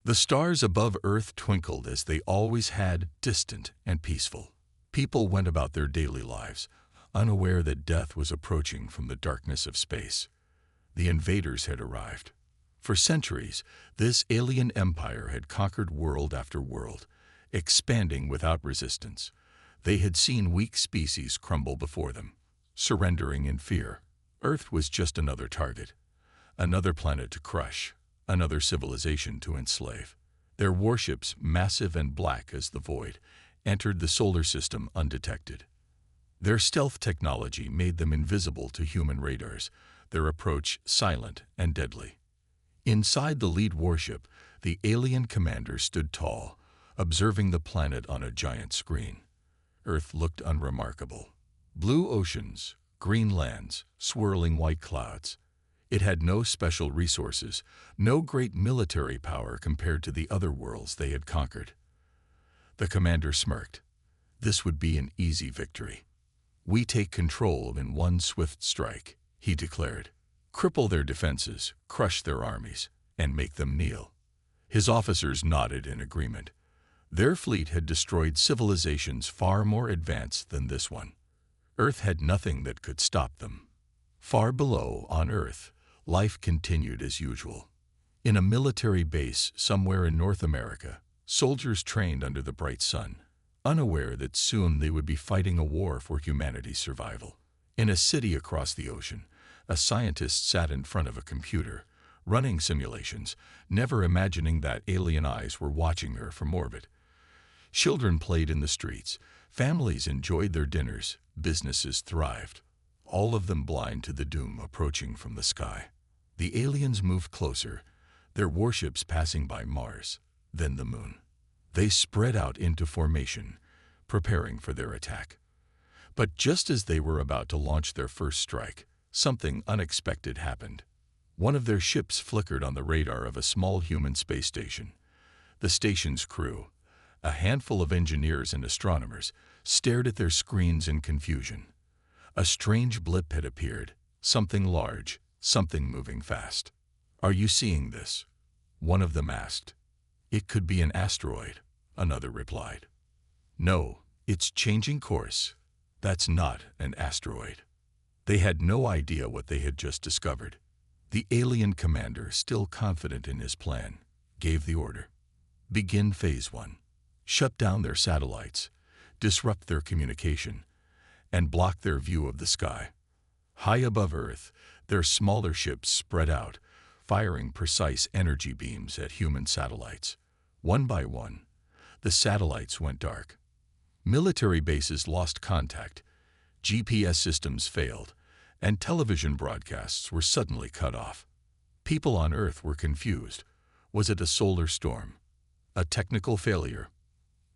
The stars above Earth twinkled as they always had, distant and peaceful. People went about their daily lives, unaware that death was approaching from the darkness of space. The invaders had arrived. For centuries, this alien empire had conquered world after world, expanding without resistance. They had seen weak species crumble before them, surrendering in fear. Earth was just another target, another planet to crush, another civilization to enslave. Their warships, massive and black as the void, entered the solar system undetected. Their stealth technology made them invisible to human radars, their approach silent and deadly. Inside the lead warship, the alien commander stood tall, observing the planet on a giant screen. Earth looked unremarkable. Blue oceans, green lands, swirling white clouds. It had no special resources, no great military power compared to the other worlds they had conquered. The commander smirked. This would be an easy victory. "We take control in one swift strike," he declared. "Cripple their defenses, crush their armies, and make them kneel." His officers nodded in agreement. Their fleet had destroyed civilizations far more advanced than this one. Earth had nothing that could stop them. Far below, on Earth, life continued as usual. In a military base somewhere in North America, soldiers trained under the bright sun, unaware that soon they would be fighting a war for humanity's survival. In a city across the ocean, a scientist sat in front of a computer, running simulations, never imagining that alien eyes were watching her from orbit. Children played in the streets, families enjoyed their dinners, businesses thrived, all of them blind to the doom approaching from the sky. The aliens moved closer, their warships passing by Mars, then the Moon. They spread out into formation, preparing for their attack. But just as they were about to launch their first strike, something unexpected happened. One of their ships flickered on the radar of a small human space station. The station's crew, a handful of engineers and astronomers, stared at their screens in confusion. A strange blip had appeared, something large, something moving fast. "Are you seeing this?" one of them asked. "It could be an asteroid," another replied. "No, it's changing course. That's not an asteroid." They had no idea what they had just discovered. The alien commander, still confident in his plan, gave the order. "Begin Phase 1. Shut down their satellites, disrupt their communication, and block their view of the sky." High above Earth, their smaller ships spread out, firing precise energy beams at human satellites. One by one, the satellites went dark. Military bases lost contact, GPS systems failed, and television broadcasts were suddenly cut off. People on Earth were confused. Was it a solar storm? A technical failure?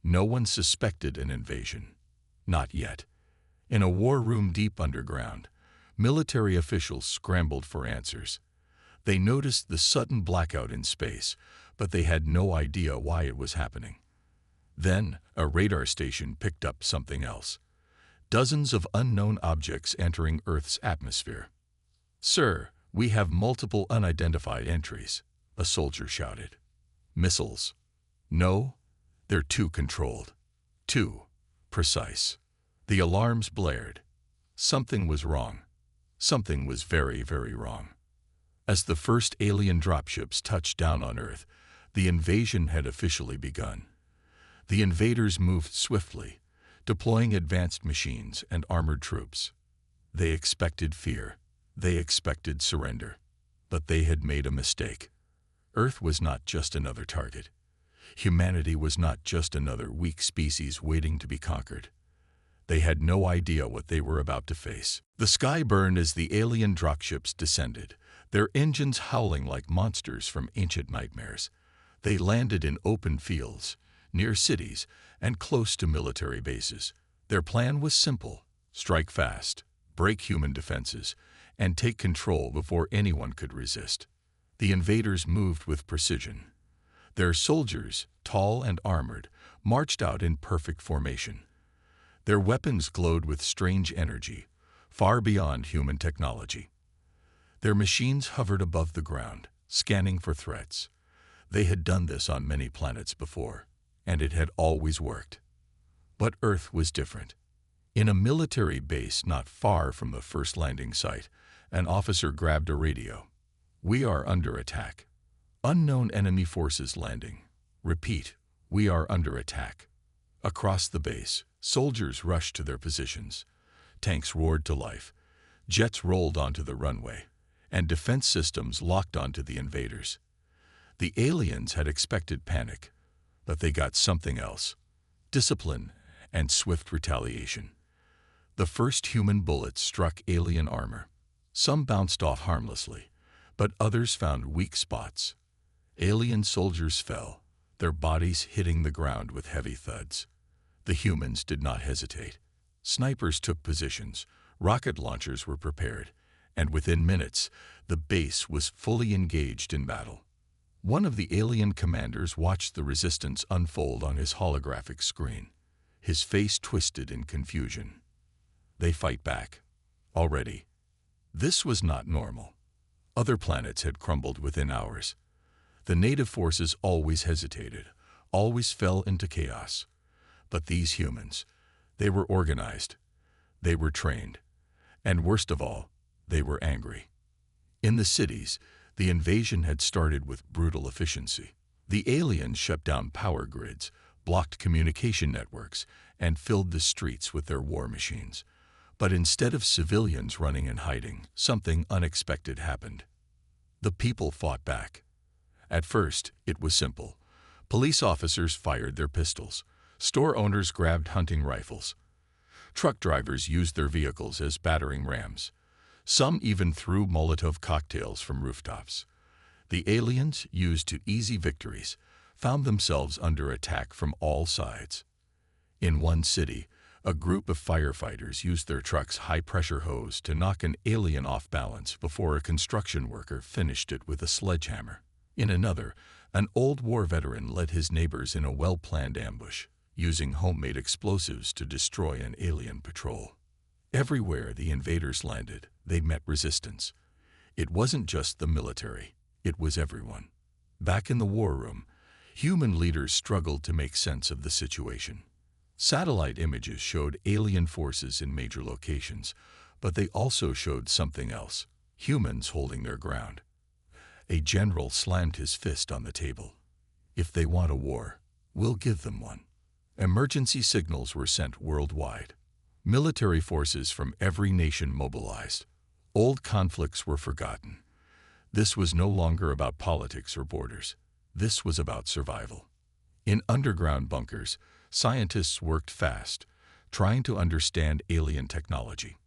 No one suspected an invasion. Not yet. In a war room deep underground, military officials scrambled for answers. They noticed the sudden blackout in space, but they had no idea why it was happening. Then, a radar station picked up something else. Dozens of unknown objects entering Earth's atmosphere. "Sir, we have multiple unidentified entries," a soldier shouted. "Missiles?" "No, they're too controlled. Too precise." The alarms blared. Something was wrong. Something was very, very wrong. As the first alien dropships touched down on Earth, the invasion had officially begun. The invaders moved swiftly, deploying advanced machines and armored troops. They expected fear. They expected surrender. But they had made a mistake. Earth was not just another target. Humanity was not just another weak species waiting to be conquered. They had no idea what they were about to face. The sky burned as the alien dropships descended, their engines howling like monsters from ancient nightmares. They landed in open fields, near cities, and close to military bases. Their plan was simple: strike fast, break human defenses, and take control before anyone could resist. The invaders moved with precision. Their soldiers, tall and armored, marched out in perfect formation. Their weapons glowed with strange energy, far beyond human technology. Their machines hovered above the ground, scanning for threats. They had done this on many planets before, and it had always worked. But Earth was different. In a military base not far from the first landing site, an officer grabbed a radio. "We are under attack. Unknown enemy forces landing. Repeat, we are under attack." Across the base, soldiers rushed to their positions. Tanks roared to life. Jets rolled onto the runway, and defense systems locked onto the invaders. The aliens had expected panic, but they got something else: discipline and swift retaliation. The first human bullets struck alien armor. Some bounced off harmlessly, but others found weak spots. Alien soldiers fell, their bodies hitting the ground with heavy thuds. The humans did not hesitate. Snipers took positions, rocket launchers were prepared, and within minutes, the base was fully engaged in battle. One of the alien commanders watched the resistance unfold on his holographic screen. His face twisted in confusion. They fight back. Already. This was not normal. Other planets had crumbled within hours. The native forces always hesitated, always fell into chaos. But these humans, they were organized, they were trained, and worst of all, they were angry. In the cities, the invasion had started with brutal efficiency. The aliens shut down power grids, blocked communication networks, and filled the streets with their war machines. But instead of civilians running and hiding, something unexpected happened. The people fought back. At first, it was simple. Police officers fired their pistols. Store owners grabbed hunting rifles. Truck drivers used their vehicles as battering rams. Some even threw Molotov cocktails from rooftops. The aliens, used to easy victories, found themselves under attack from all sides. In one city, a group of firefighters used their truck's high-pressure hose to knock an alien off balance before a construction worker finished it with a sledgehammer. In another, an old war veteran led his neighbors in a well-planned ambush, using homemade explosives to destroy an alien patrol. Everywhere the invaders landed, they met resistance. It wasn't just the military, it was everyone. Back in the war room, human leaders struggled to make sense of the situation. Satellite images showed alien forces in major locations, but they also showed something else: humans holding their ground. A general slammed his fist on the table. "If they want a war, we'll give them one." Emergency signals were sent worldwide. Military forces from every nation mobilized. Old conflicts were forgotten. This was no longer about politics or borders. This was about survival. In underground bunkers, scientists worked fast, trying to understand alien technology.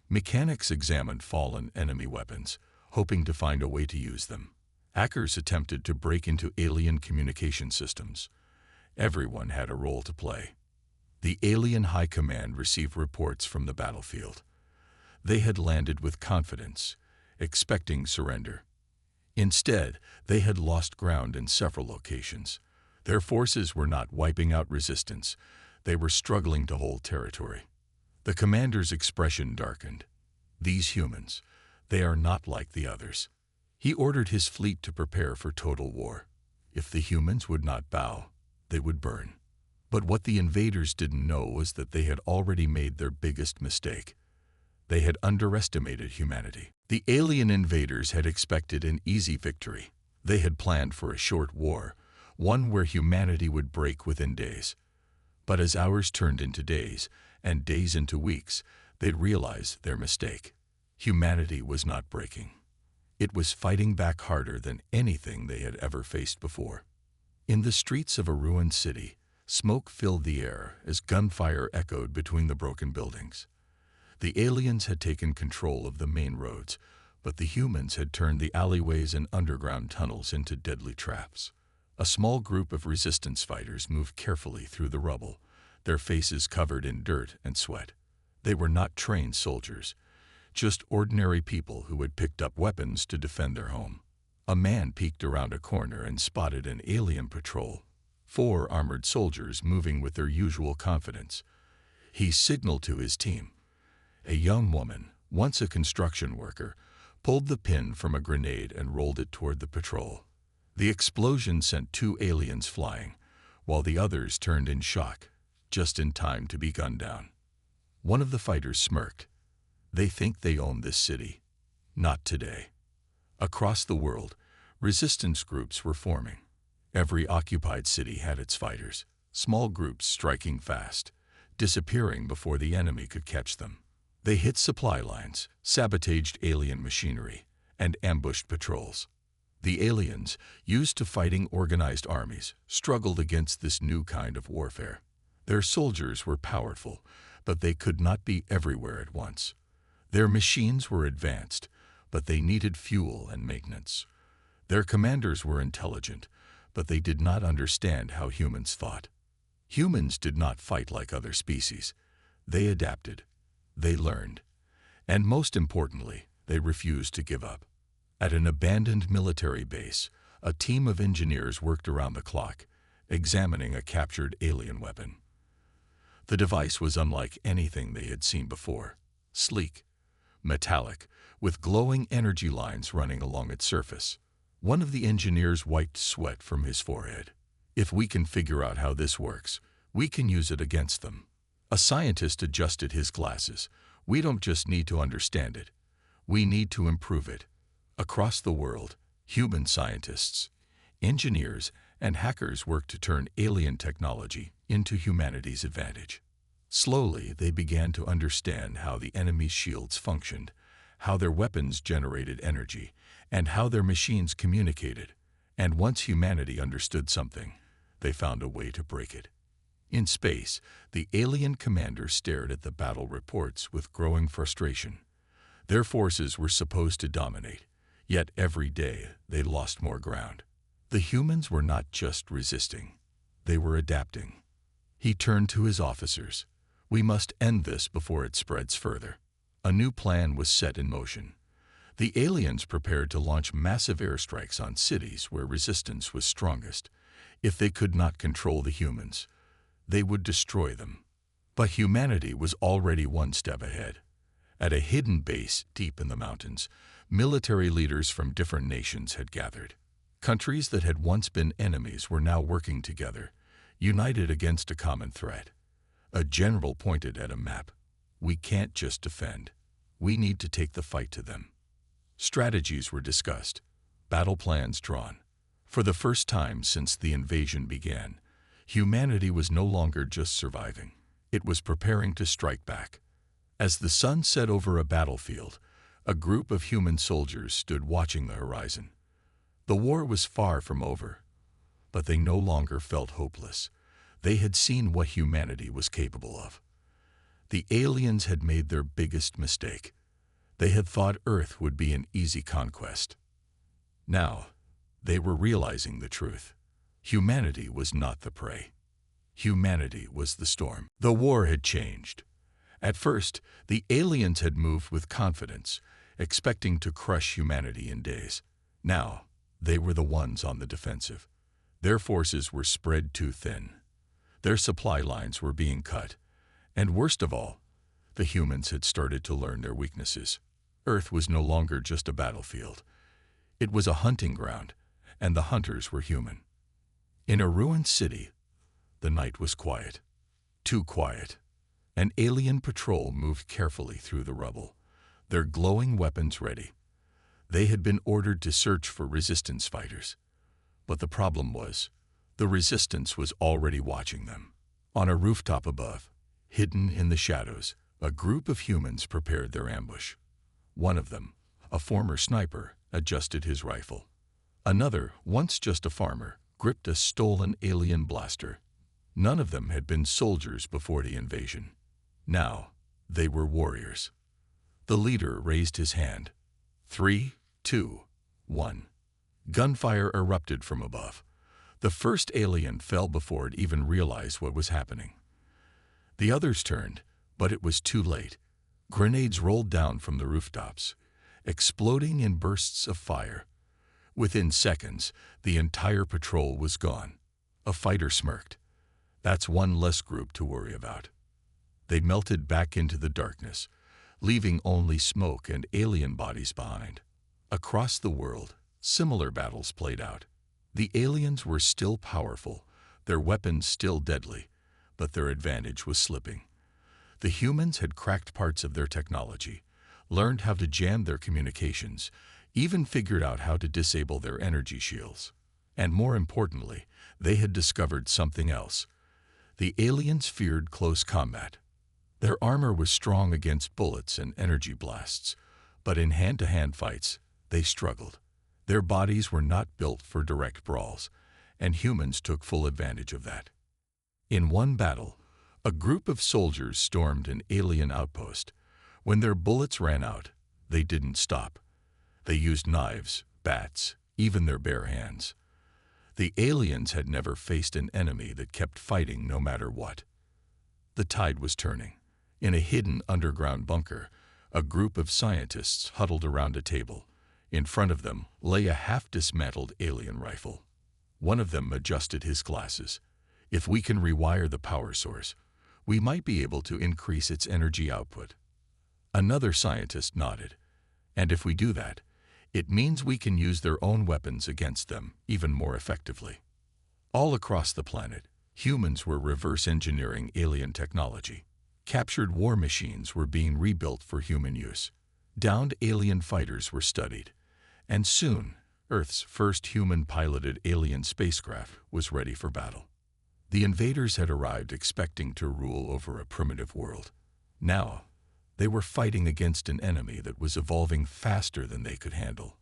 Mechanics examined fallen enemy weapons, hoping to find a way to use them. Hackers attempted to break into alien communication systems. Everyone had a role to play. The alien high command received reports from the battlefield. They had landed with confidence, expecting surrender. Instead, they had lost ground in several locations. Their forces were not wiping out resistance. They were struggling to hold territory. The commander's expression darkened. "These humans, they are not like the others." He ordered his fleet to prepare for total war. If the humans would not bow, they would burn. But what the invaders didn't know was that they had already made their biggest mistake. They had underestimated humanity. The alien invaders had expected an easy victory. They had planned for a short war, one where humanity would break within days. But as hours turned into days, and days into weeks, they realized their mistake. Humanity was not breaking. It was fighting back harder than anything they had ever faced before. In the streets of a ruined city, smoke filled the air as gunfire echoed between the broken buildings. The aliens had taken control of the main roads, but the humans had turned the alleyways and underground tunnels into deadly traps. A small group of resistance fighters moved carefully through the rubble, their faces covered in dirt and sweat. They were not trained soldiers, just ordinary people who had picked up weapons to defend their home. A man peeked around a corner and spotted an alien patrol, 4 armored soldiers moving with their usual confidence. He signaled to his team. A young woman, once a construction worker, pulled the pin from a grenade and rolled it toward the patrol. The explosion sent 2 aliens flying, while the others turned in shock, just in time to be gunned down. One of the fighters smirked. They think they own this city. Not today. Across the world, resistance groups were forming. Every occupied city had its fighters, small groups striking fast, disappearing before the enemy could catch them. They hit supply lines, sabotaged alien machinery, and ambushed patrols. The aliens, used to fighting organized armies, struggled against this new kind of warfare. Their soldiers were powerful, but they could not be everywhere at once. Their machines were advanced, but they needed fuel and maintenance. Their commanders were intelligent, but they did not understand how humans thought. Humans did not fight like other species. They adapted. They learned. And most importantly, they refused to give up. At an abandoned military base, a team of engineers worked around the clock, examining a captured alien weapon. The device was unlike anything they had seen before. Sleek, metallic, with glowing energy lines running along its surface. One of the engineers wiped sweat from his forehead. If we can figure out how this works, we can use it against them. A scientist adjusted his glasses. We don't just need to understand it. We need to improve it. Across the world, human scientists, engineers, and hackers worked to turn alien technology into humanity's advantage. Slowly, they began to understand how the enemy's shields functioned, how their weapons generated energy, and how their machines communicated. And once humanity understood something, they found a way to break it. In space, the alien commander stared at the battle reports with growing frustration. Their forces were supposed to dominate, yet every day they lost more ground. The humans were not just resisting, they were adapting. He turned to his officers. We must end this before it spreads further. A new plan was set in motion. The aliens prepared to launch massive airstrikes on cities where resistance was strongest. If they could not control the humans, they would destroy them. But humanity was already one step ahead. At a hidden base deep in the mountains, military leaders from different nations had gathered. Countries that had once been enemies were now working together, united against a common threat. A general pointed at a map. We can't just defend. We need to take the fight to them. Strategies were discussed, battle plans drawn. For the first time since the invasion began, humanity was no longer just surviving. It was preparing to strike back. As the sun set over a battlefield, a group of human soldiers stood watching the horizon. The war was far from over, but they no longer felt hopeless. They had seen what humanity was capable of. The aliens had made their biggest mistake. They had thought Earth would be an easy conquest. Now, they were realizing the truth. Humanity was not the prey. Humanity was the storm. The war had changed. At first, the aliens had moved with confidence, expecting to crush humanity in days. Now, they were the ones on the defensive. Their forces were spread too thin. Their supply lines were being cut. And worst of all, the humans had started to learn their weaknesses. Earth was no longer just a battlefield. It was a hunting ground, and the hunters were human. In a ruined city, the night was quiet. Too quiet. An alien patrol moved carefully through the rubble, their glowing weapons ready. They had been ordered to search for resistance fighters. But the problem was, the resistance was already watching them. On a rooftop above, hidden in the shadows, a group of humans prepared their ambush. One of them, a former sniper, adjusted his rifle. Another, once just a farmer, gripped a stolen alien blaster. None of them had been soldiers before the invasion. Now, they were warriors. The leader raised his hand. 3, 2, 1. Gunfire erupted from above. The first alien fell before it even realized what was happening. The others turned, but it was too late. Grenades rolled down from the rooftops, exploding in bursts of fire. Within seconds, the entire patrol was gone. A fighter smirked. That's one less group to worry about. They melted back into the darkness, leaving only smoke and alien bodies behind. Across the world, similar battles played out. The aliens were still powerful, their weapons still deadly, but their advantage was slipping. The humans had cracked parts of their technology, learned how to jam their communications, even figured out how to disable their energy shields. And more importantly, they had discovered something else. The aliens feared close combat. Their armor was strong against bullets and energy blasts, but in hand-to-hand fights, they struggled. Their bodies were not built for direct brawls, and humans took full advantage of that. In one battle, a group of soldiers stormed an alien outpost. When their bullets ran out, they didn't stop. They used knives, bats, even their bare hands. The aliens had never faced an enemy that kept fighting no matter what. The tide was turning. In a hidden underground bunker, a group of scientists huddled around a table. In front of them lay a half-dismantled alien rifle. One of them adjusted his glasses. If we can rewire the power source, we might be able to increase its energy output. Another scientist nodded. And if we do that, it means we can use their own weapons against them even more effectively. All across the planet, humans were reverse engineering alien technology. Captured war machines were being rebuilt for human use. Downed alien fighters were studied. And soon, Earth's first human-piloted alien spacecraft was ready for battle. The invaders had arrived expecting to rule over a primitive world. Now, they were fighting against an enemy that was evolving faster than they could handle.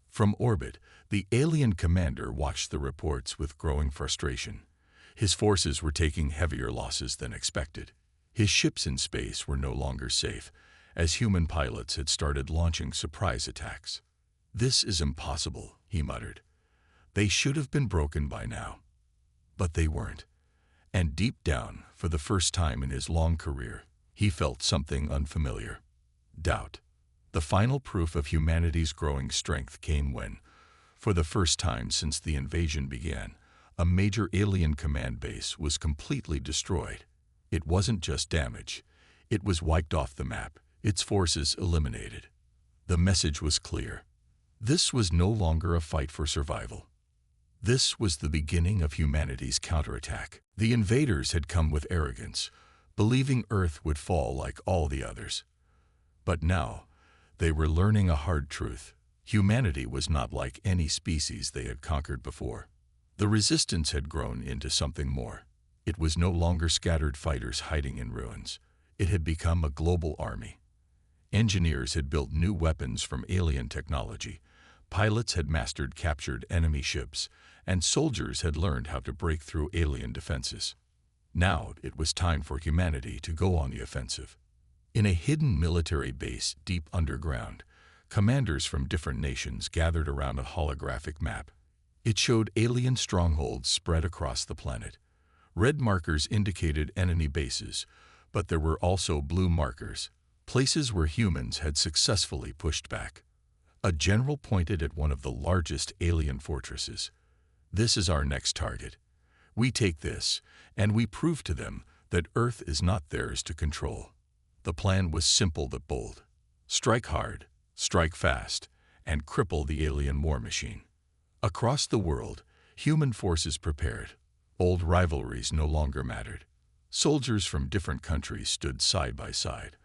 From orbit, the alien commander watched the reports with growing frustration. His forces were taking heavier losses than expected. His ships in space were no longer safe, as human pilots had started launching surprise attacks. "This is impossible," he muttered. "They should have been broken by now." But they weren't. And deep down, for the first time in his long career, he felt something unfamiliar. Doubt. The final proof of humanity's growing strength came when, for the first time since the invasion began, a major alien command base was completely destroyed. It wasn't just damage. It was wiped off the map, its forces eliminated. The message was clear. This was no longer a fight for survival. This was the beginning of humanity's counterattack. The invaders had come with arrogance, believing Earth would fall like all the others. But now, they were learning a hard truth. Humanity was not like any species they had conquered before. The resistance had grown into something more. It was no longer scattered fighters hiding in ruins. It had become a global army. Engineers had built new weapons from alien technology. Pilots had mastered captured enemy ships, and soldiers had learned how to break through alien defenses. Now it was time for humanity to go on the offensive. In a hidden military base deep underground, commanders from different nations gathered around a holographic map. It showed alien strongholds spread across the planet. Red markers indicated enemy bases, but there were also blue markers, places where humans had successfully pushed back. A general pointed at one of the largest alien fortresses. "This is our next target. We take this, and we prove to them that Earth is not theirs to control." The plan was simple but bold. Strike hard, strike fast, and cripple the alien war machine. Across the world, human forces prepared. Old rivalries no longer mattered. Soldiers from different countries stood side by side,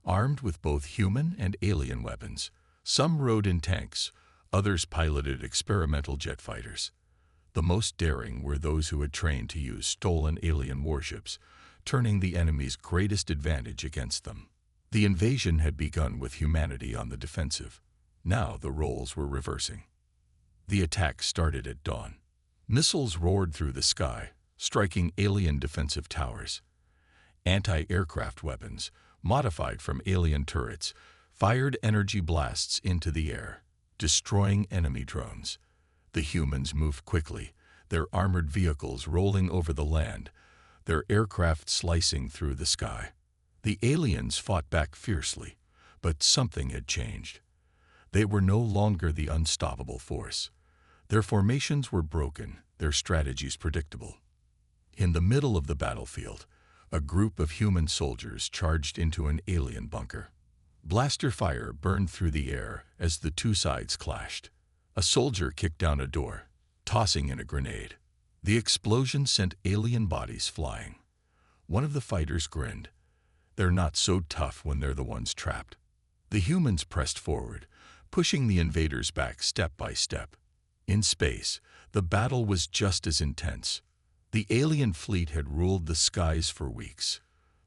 armed with both human and alien weapons. Some rode in tanks, others piloted experimental jet fighters. The most daring were those who had trained to use stolen alien warships, turning the enemy's greatest advantage against them. The invasion had begun with humanity on the defensive. Now the roles were reversing. The attack started at dawn. Missiles roared through the sky, striking alien defensive towers. Anti-aircraft weapons, modified from alien turrets, fired energy blasts into the air, destroying enemy drones. The humans moved quickly, their armored vehicles rolling over the land, their aircraft slicing through the sky. The aliens fought back fiercely, but something had changed. They were no longer the unstoppable force. Their formations were broken, their strategies predictable. In the middle of the battlefield, a group of human soldiers charged into an alien bunker. Blaster fire burned through the air as the two sides clashed. A soldier kicked down a door. tossing in a grenade. The explosion sent alien bodies flying. One of the fighters grinned. They're not so tough when they're the ones trapped. The humans pressed forward, pushing the invaders back step by step. In space, the battle was just as intense. The alien fleet had ruled the skies for weeks.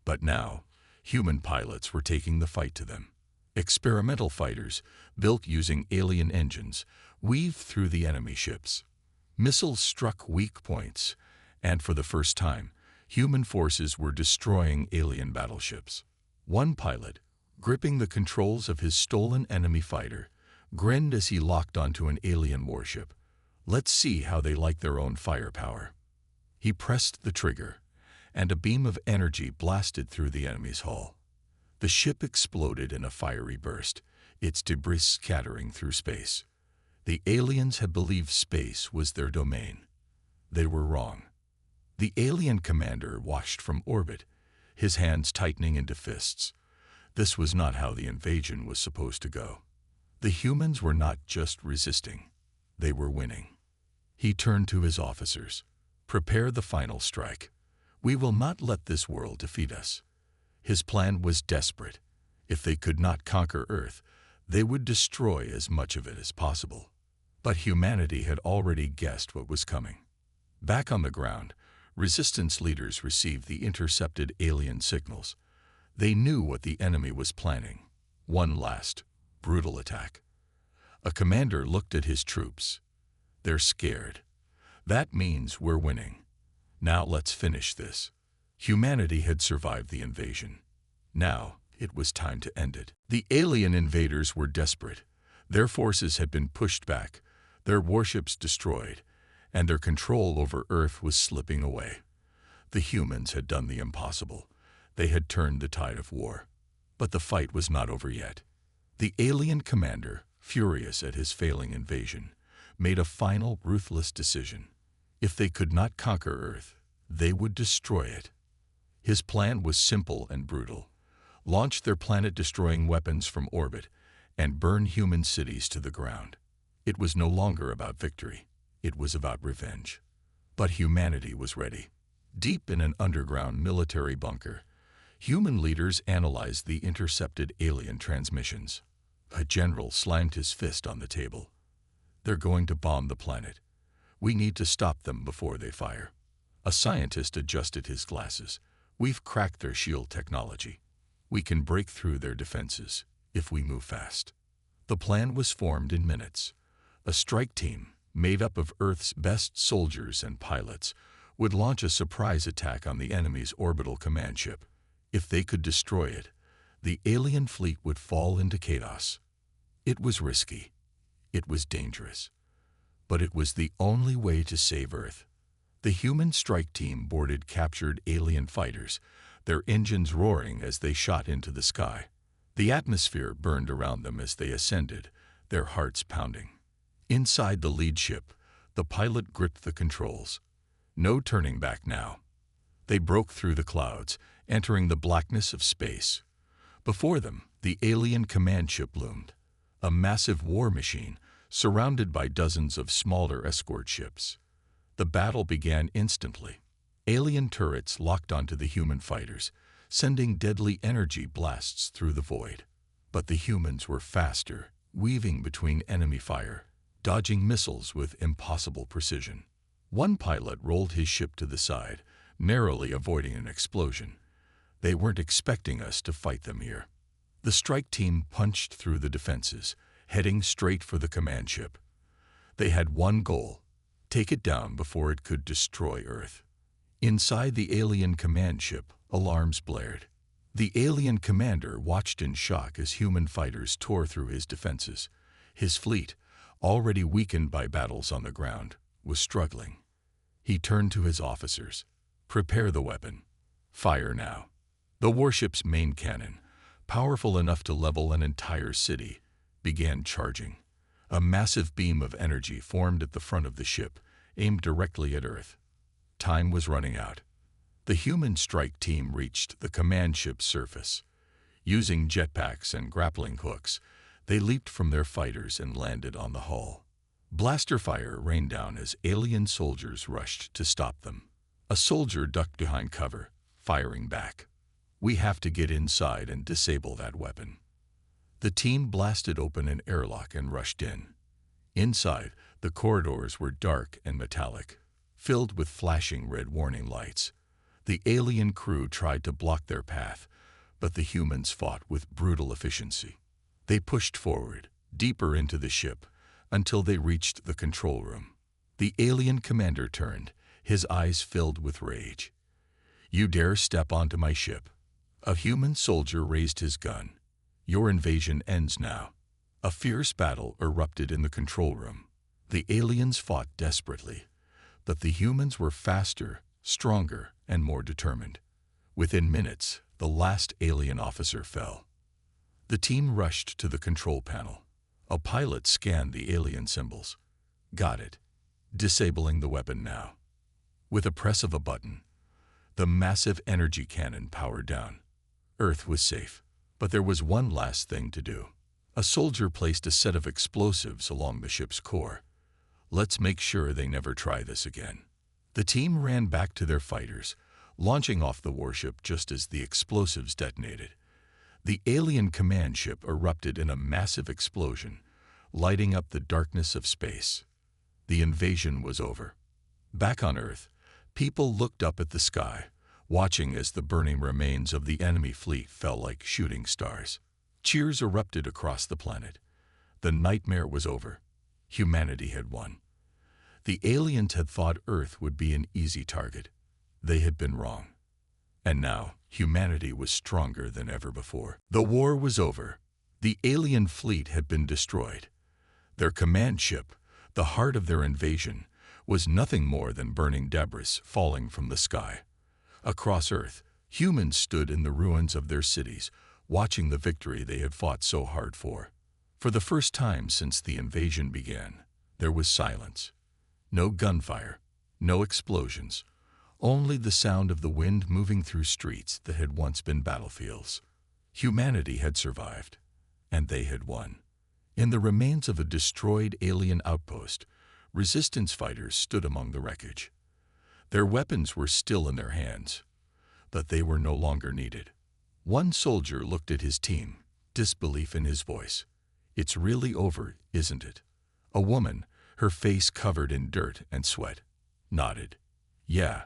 But now, human pilots were taking the fight to them. Experimental fighters, built using alien engines, weaved through the enemy ships. Missiles struck weak points, and for the first time, human forces were destroying alien battleships. One pilot, gripping the controls of his stolen enemy fighter, grinned as he locked onto an alien warship. Let's see how they like their own firepower. He pressed the trigger, and a beam of energy blasted through the enemy's hull. The ship exploded in a fiery burst, its debris scattering through space. The aliens had believed space was their domain. They were wrong. The alien commander watched from orbit, his hands tightening into fists. This was not how the invasion was supposed to go. The humans were not just resisting, they were winning. He turned to his officers. Prepare the final strike. We will not let this world defeat us. His plan was desperate. If they could not conquer Earth, they would destroy as much of it as possible. But humanity had already guessed what was coming. Back on the ground, resistance leaders received the intercepted alien signals. They knew what the enemy was planning. One last, brutal attack. A commander looked at his troops. They're scared. That means we're winning. Now let's finish this. Humanity had survived the invasion. Now it was time to end it. The alien invaders were desperate. Their forces had been pushed back, their warships destroyed, and their control over Earth was slipping away. The humans had done the impossible. They had turned the tide of war. But the fight was not over yet. The alien commander, furious at his failing invasion, made a final ruthless decision. If they could not conquer Earth, they would destroy it. His plan was simple and brutal. Launch their planet-destroying weapons from orbit and burn human cities to the ground. It was no longer about victory. It was about revenge. But humanity was ready. Deep in an underground military bunker, human leaders analyzed the intercepted alien transmissions. A general slammed his fist on the table. They're going to bomb the planet. We need to stop them before they fire. A scientist adjusted his glasses. We've cracked their shield technology. We can break through their defenses if we move fast. The plan was formed in minutes. A strike team, made up of Earth's best soldiers and pilots, would launch a surprise attack on the enemy's orbital command ship. If they could destroy it, the alien fleet would fall into chaos. It was risky. It was dangerous. But it was the only way to save Earth. The human strike team boarded captured alien fighters, their engines roaring as they shot into the sky. The atmosphere burned around them as they ascended, their hearts pounding. Inside the lead ship, the pilot gripped the controls. No turning back now. They broke through the clouds, entering the blackness of space. Before them, the alien command ship loomed, a massive war machine surrounded by dozens of smaller escort ships. The battle began instantly. Alien turrets locked onto the human fighters, sending deadly energy blasts through the void. But the humans were faster, weaving between enemy fire, dodging missiles with impossible precision. One pilot rolled his ship to the side, narrowly avoiding an explosion. They weren't expecting us to fight them here. The strike team punched through the defenses, heading straight for the command ship. They had one goal: take it down before it could destroy Earth. Inside the alien command ship, alarms blared. The alien commander watched in shock as human fighters tore through his defenses. His fleet, already weakened by battles on the ground, was struggling. He turned to his officers. Prepare the weapon. Fire now. The warship's main cannon, powerful enough to level an entire city, began charging. A massive beam of energy formed at the front of the ship, aimed directly at Earth. Time was running out. The human strike team reached the command ship's surface. Using jetpacks and grappling hooks, they leaped from their fighters and landed on the hull. Blaster fire rained down as alien soldiers rushed to stop them. A soldier ducked behind cover, firing back. "We have to get inside and disable that weapon." The team blasted open an airlock and rushed in. Inside, the corridors were dark and metallic, filled with flashing red warning lights. The alien crew tried to block their path, but the humans fought with brutal efficiency. They pushed forward, deeper into the ship, until they reached the control room. The alien commander turned, his eyes filled with rage. "You dare step onto my ship?" A human soldier raised his gun. "Your invasion ends now." A fierce battle erupted in the control room. The aliens fought desperately, but the humans were faster, stronger, and more determined. Within minutes, the last alien officer fell. The team rushed to the control panel. A pilot scanned the alien symbols. "Got it. Disabling the weapon now." With a press of a button, the massive energy cannon powered down. Earth was safe, but there was one last thing to do. A soldier placed a set of explosives along the ship's core. "Let's make sure they never try this again." The team ran back to their fighters, launching off the warship just as the explosives detonated. The alien command ship erupted in a massive explosion, lighting up the darkness of space. The invasion was over. Back on Earth, people looked up at the sky, watching as the burning remains of the enemy fleet fell like shooting stars. Cheers erupted across the planet. The nightmare was over. Humanity had won. The aliens had thought Earth would be an easy target. They had been wrong. And now, humanity was stronger than ever before. The war was over. The alien fleet had been destroyed. Their command ship, the heart of their invasion, was nothing more than burning debris falling from the sky. Across Earth, humans stood in the ruins of their cities, watching the victory they had fought so hard for. For the first time since the invasion began, there was silence. No gunfire, no explosions, only the sound of the wind moving through streets that had once been battlefields. Humanity had survived, and they had won. In the remains of a destroyed alien outpost, resistance fighters stood among the wreckage. Their weapons were still in their hands, but they were no longer needed. One soldier looked at his team, disbelief in his voice. "It's really over, isn't it?" A woman, her face covered in dirt and sweat, nodded. "Yeah,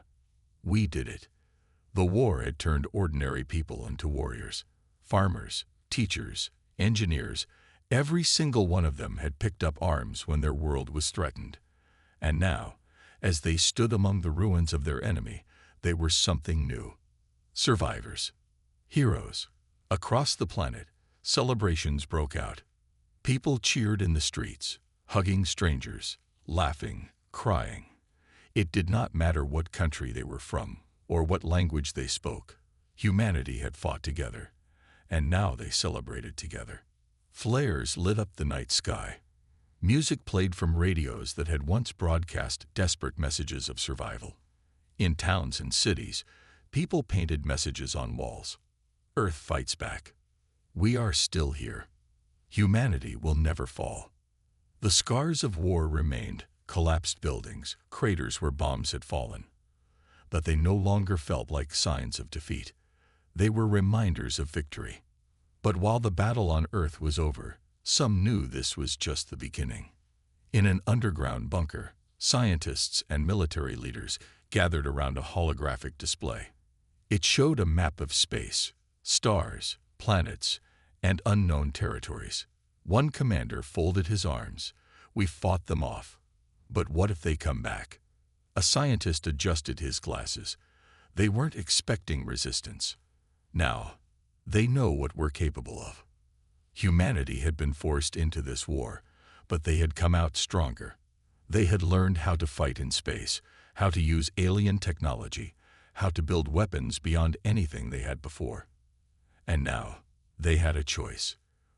we did it." The war had turned ordinary people into warriors. Farmers, teachers, engineers, every single one of them had picked up arms when their world was threatened. And now, as they stood among the ruins of their enemy, they were something new. Survivors. Heroes. Across the planet, celebrations broke out. People cheered in the streets, hugging strangers, laughing, crying. It did not matter what country they were from or what language they spoke. Humanity had fought together, and now they celebrated together. Flares lit up the night sky. Music played from radios that had once broadcast desperate messages of survival. In towns and cities, people painted messages on walls. "Earth fights back. We are still here. Humanity will never fall." The scars of war remained, collapsed buildings, craters where bombs had fallen. But they no longer felt like signs of defeat. They were reminders of victory. But while the battle on Earth was over, some knew this was just the beginning. In an underground bunker, scientists and military leaders gathered around a holographic display. It showed a map of space, stars, planets, and unknown territories. One commander folded his arms. "We fought them off. But what if they come back?" A scientist adjusted his glasses. They weren't expecting resistance. Now, they know what we're capable of. Humanity had been forced into this war, but they had come out stronger. They had learned how to fight in space, how to use alien technology, how to build weapons beyond anything they had before. And now, they had a choice: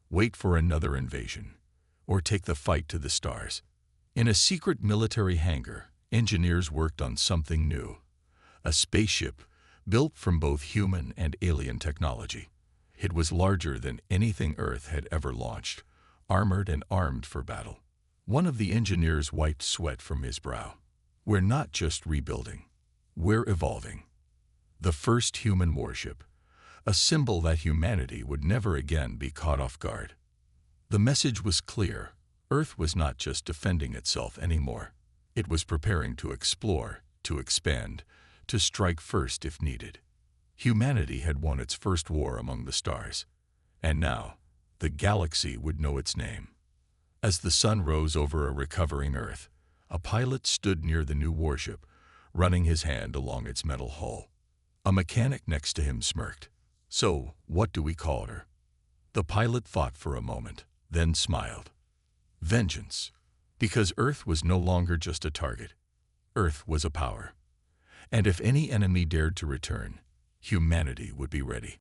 wait for another invasion, or take the fight to the stars. In a secret military hangar, engineers worked on something new. A spaceship built from both human and alien technology. It was larger than anything Earth had ever launched, armored and armed for battle. One of the engineers wiped sweat from his brow. We're not just rebuilding. We're evolving. The first human warship, a symbol that humanity would never again be caught off guard. The message was clear. Earth was not just defending itself anymore. It was preparing to explore, to expand, to strike first if needed. Humanity had won its first war among the stars, and now the galaxy would know its name. As the sun rose over a recovering Earth, a pilot stood near the new warship, running his hand along its metal hull. A mechanic next to him smirked. "So, what do we call her?" The pilot thought for a moment, then smiled. "Vengeance." Because Earth was no longer just a target. Earth was a power. And if any enemy dared to return, humanity would be ready.